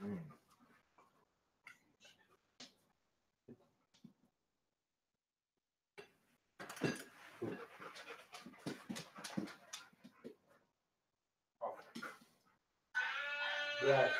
Mm. Black.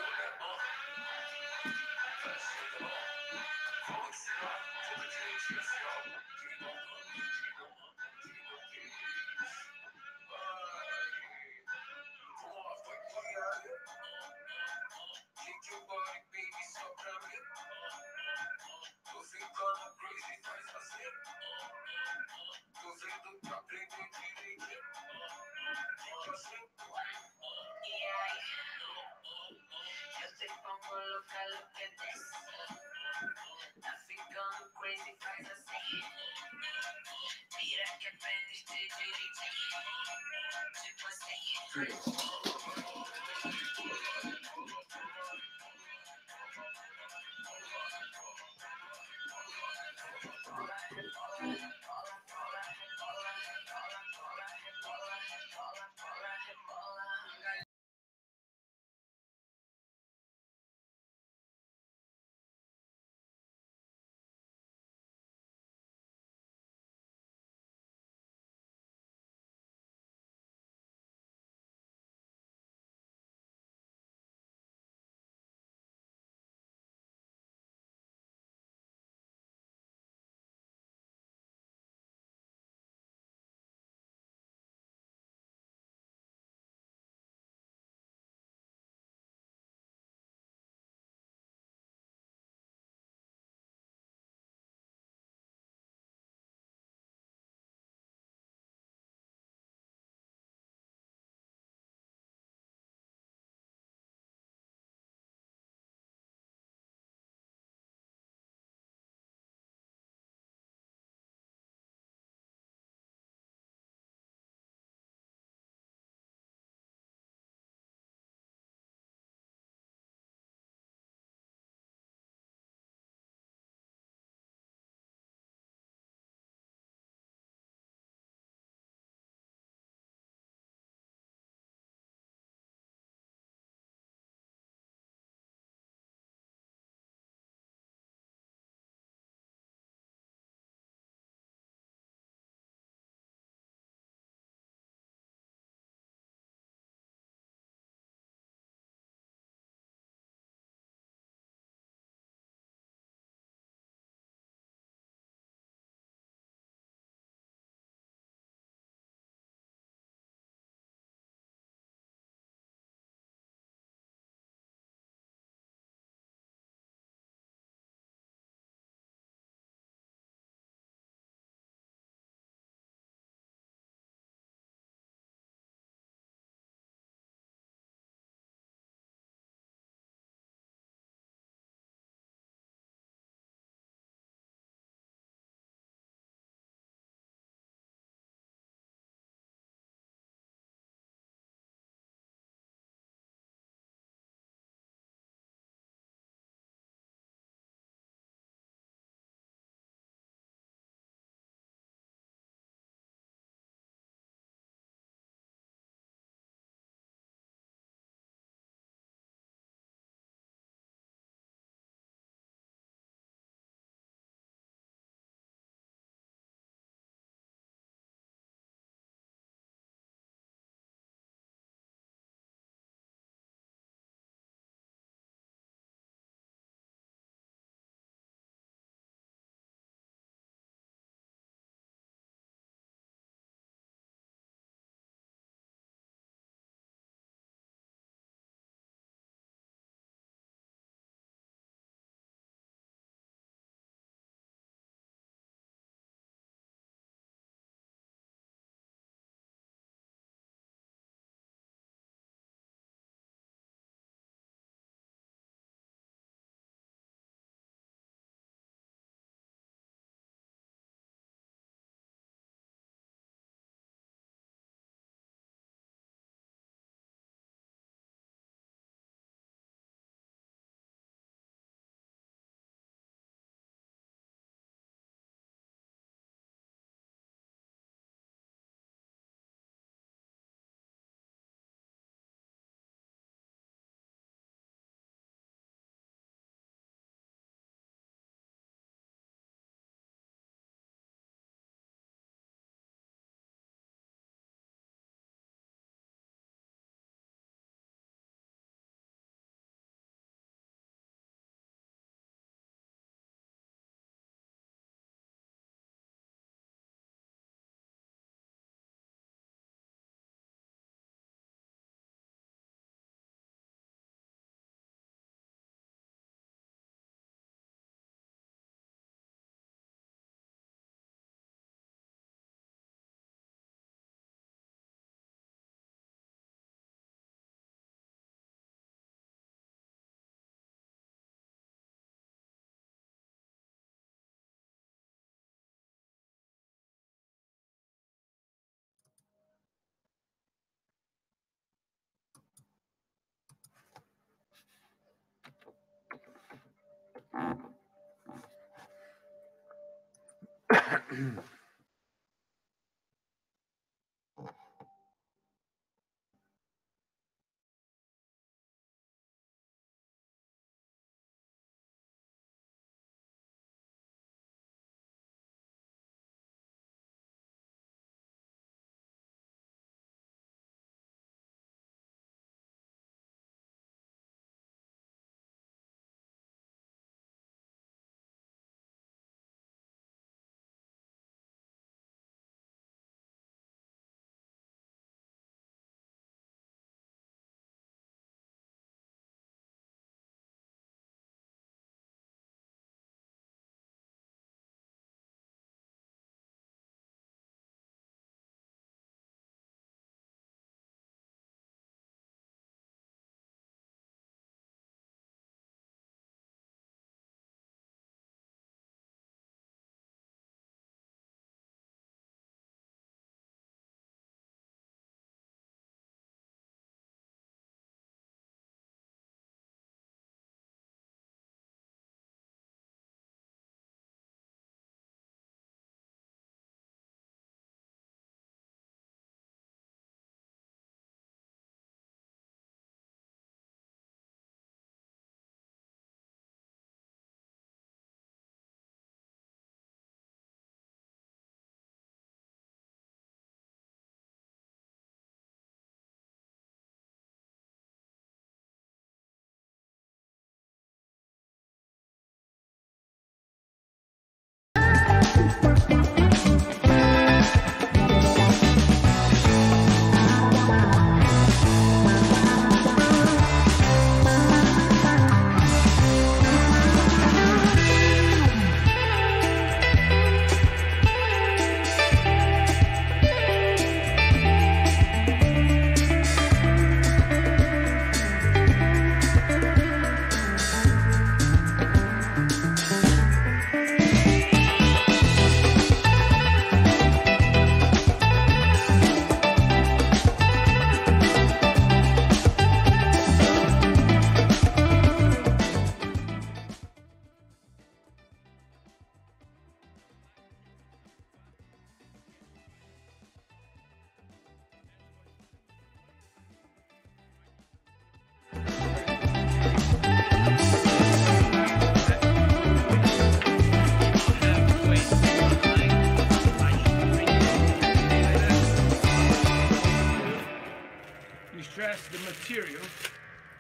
The material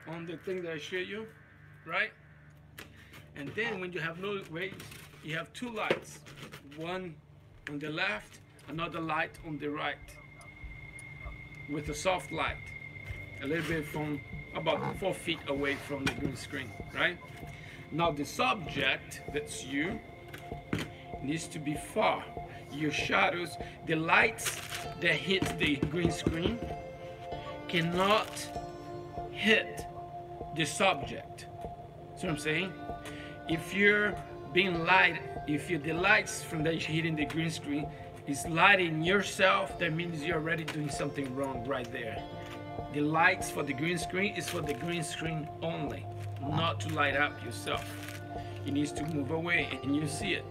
on the thing that I showed you, right? And then when you have no weight, you have two lights, one on the left, another light on the right, with a soft light, a little bit from about 4 feet away from the green screen, right? Now the subject, that's you, needs to be far. Your shadows, the lights that hit the green screen cannot hit the subject. See what I'm saying? If you're being light, if the lights from that hitting the green screen is lighting yourself, that means you're already doing something wrong right there. The lights for the green screen is for the green screen only, not to light up yourself. You need to move away and you see it.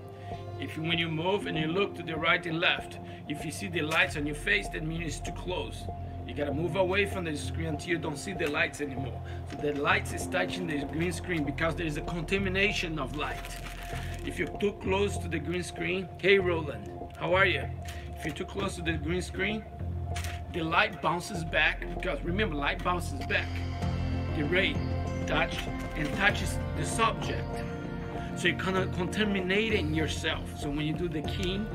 When you move and you look to the right and left, if you see the lights on your face, that means it's too close. You gotta move away from the screen until you don't see the lights anymore. So the lights is touching the green screen because there is a contamination of light. If you're too close to the green screen, hey Roland, how are you? If you're too close to the green screen, the light bounces back, because remember, light bounces back. The ray touches the subject. So you're kind of contaminating yourself. So when you do the keying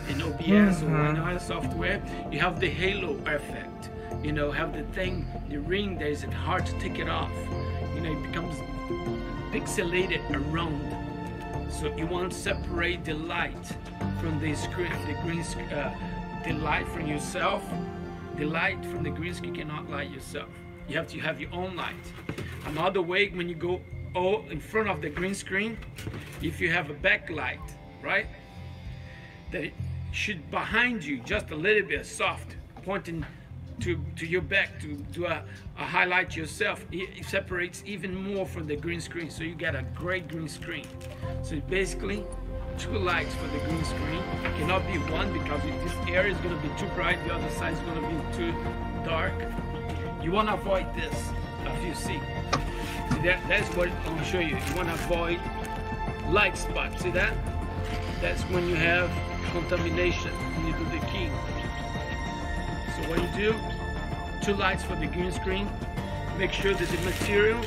in OBS or any other software, you have the halo effect. You know, have the thing, the ring that is hard to take it off. You know, it becomes pixelated around. So you want to separate the light from the screen, the light from yourself. The light from the green screen cannot light yourself. You have to have your own light. Another way, when you go in front of the green screen, if you have a backlight, right, that it should behind you just a little bit soft, pointing to your back to do a highlight yourself. It separates even more from the green screen, so you get a great green screen. So basically, 2 lights for the green screen. It cannot be one because this area is going to be too bright, the other side is going to be too dark. You want to avoid this, as you see. That's what I'm going to show you. You want to avoid light spots. See that? That's when you have contamination when you do the keying. So what you do, 2 lights for the green screen. Make sure that the material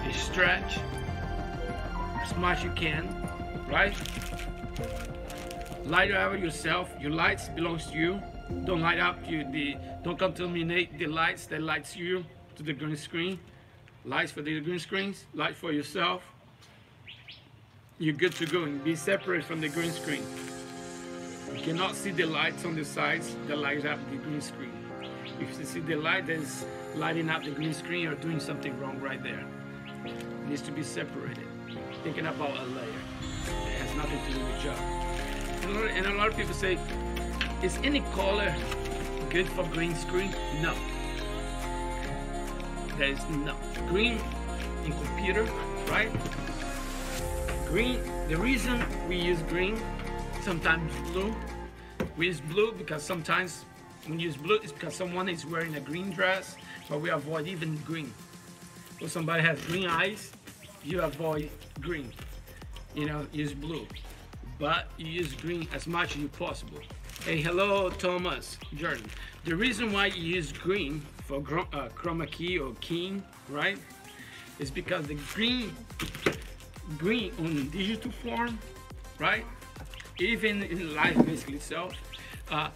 is stretched as much as you can, right? Light up yourself. Your lights belongs to you. Don't light up don't contaminate the lights that lights you to the green screen. Lights for the green screens, light for yourself. You're good to go and be separate from the green screen. You cannot see the lights on the sides that light up the green screen. If you see the light that's lighting up the green screen, you're doing something wrong right there. It needs to be separated. Thinking about a layer. It has nothing to do with job. And a lot of people say, is any color good for green screen? No. There is no. Green in computer, right? Green, the reason we use green, sometimes blue. We use blue because sometimes when you use blue, it's because someone is wearing a green dress, but we avoid even green. If somebody has green eyes, you avoid green. You know, use blue. But you use green as much as you possible. Hey, hello, Thomas, Jordan. The reason why you use green for chroma key or keying, right, is because the green on digital form, right, even in life basically itself,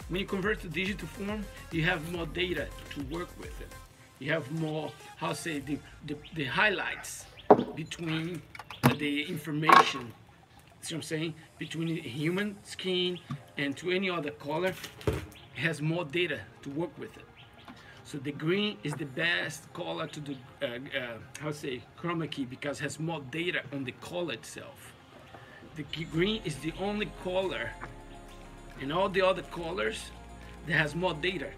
when you convert to digital form, you have more data to work with it. You have more, how to say, the highlights between the information, see what I'm saying, between the human skin and to any other color. It has more data to work with it. So the green is the best color to do, how to say, chroma key, because it has more data on the color itself. The green is the only color in all the other colors that has more data.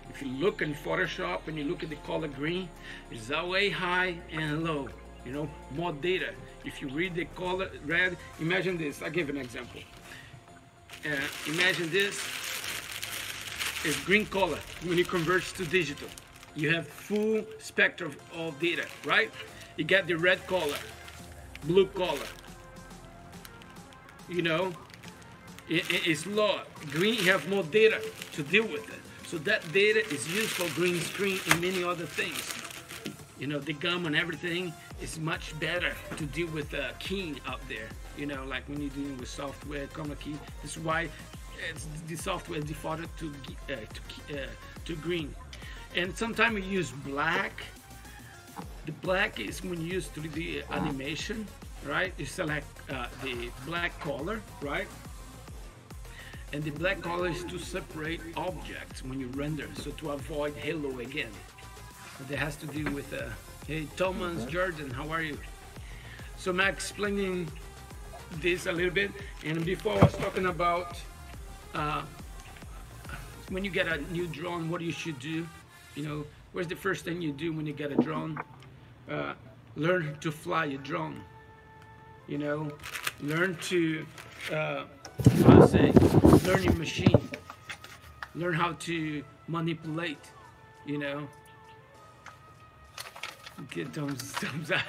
If you look in Photoshop and you look at the color green, it's way high and low, you know, more data. If you read the color red, imagine this, I'll give you an example. Imagine this is green color. When it converts to digital, you have full spectrum of data, right? You get the red color, blue color, you know, it's low. Green, you have more data to deal with it. So that data is used for green screen and many other things. You know, the gum and everything is much better to deal with keying out there. You know, like when you're dealing with software, chroma key. This is why the software defaulted to green. And sometimes we use black. The black is when you use 3D animation, right? You select the black color, right? And the black color is to separate objects when you render, so to avoid halo again. That has to do with, hey Thomas, Jordan, how are you? So I'm explaining this a little bit, and before I was talking about when you get a new drone, what you should do. You know, what's the first thing you do when you get a drone? Learn to fly a drone. You know, learn to, how to say, learn your machine. Learn how to manipulate, you know. Get thumbs up.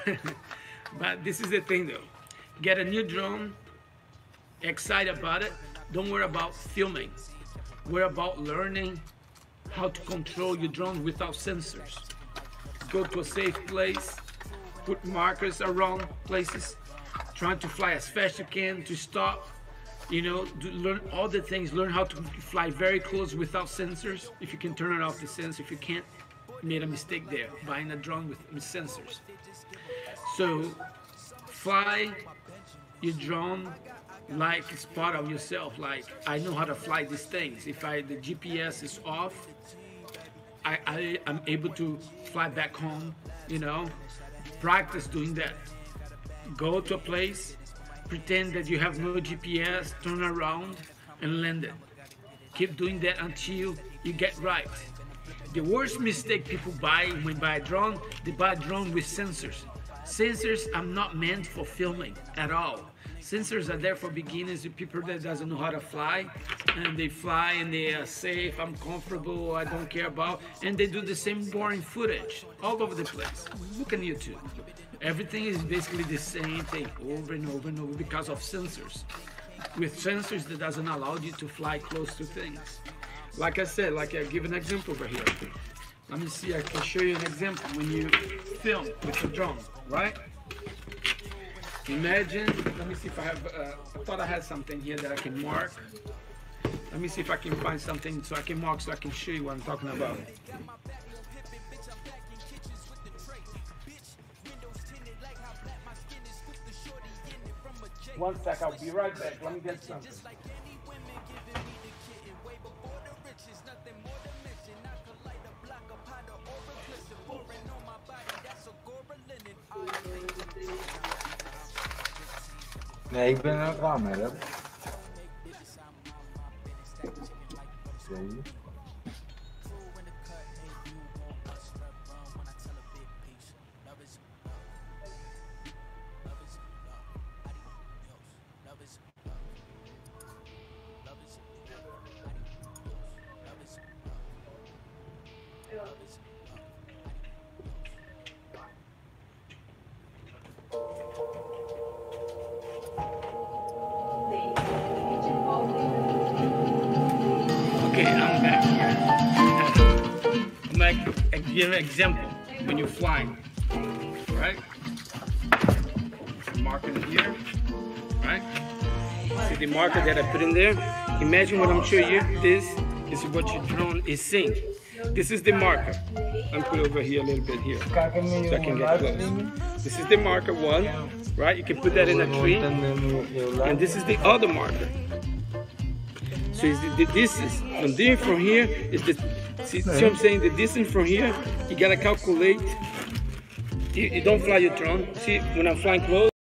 But this is the thing though. Get a new drone, excited about it. Don't worry about filming. Worry about learning how to control your drone without sensors. Go to a safe place, put markers around places, trying to fly as fast as you can, to stop, you know, learn all the things, learn how to fly very close without sensors. If you can turn it off the sensor, if you can't, you made a mistake there, buying a drone with sensors. So fly your drone like it's part of yourself. Like, I know how to fly these things. If the GPS is off, I'm able to fly back home, you know. Practice doing that. Go to a place, pretend that you have no GPS, turn around and land it. Keep doing that until you get right. The worst mistake people buy when buy a drone, they buy a drone with sensors. Sensors are not meant for filming at all. Sensors are there for beginners, people that doesn't know how to fly, and they fly and they are safe, I'm comfortable, I don't care about, and they do the same boring footage all over the place. Look on YouTube. Everything is basically the same thing over and over and over because of sensors. With sensors that doesn't allow you to fly close to things. Like I said, like I give an example over here. Let me see, I can show you an example when you film with a drone, right? Imagine, let me see if I have, I thought I had something here that I can mark. Let me see if I can find something so I can mark so I can show you what I'm talking about. One sec, I'll be right back. Let me get something. Nee, ik ben er klaar mee, hè. Okay, I'm back here. I'm like, give you an example when you're flying, right? Marker here, right? See the marker that I put in there? Imagine what I'm showing you. This is what your drone is seeing. This is the marker. I'm put over here a little bit here, so I can get close. This is the marker one, right? You can put that in a tree. And this is the other marker. So it's the distance from there from here is the, see what I'm saying? The distance from here, you gotta calculate. You don't fly your drone. See, when I'm flying close,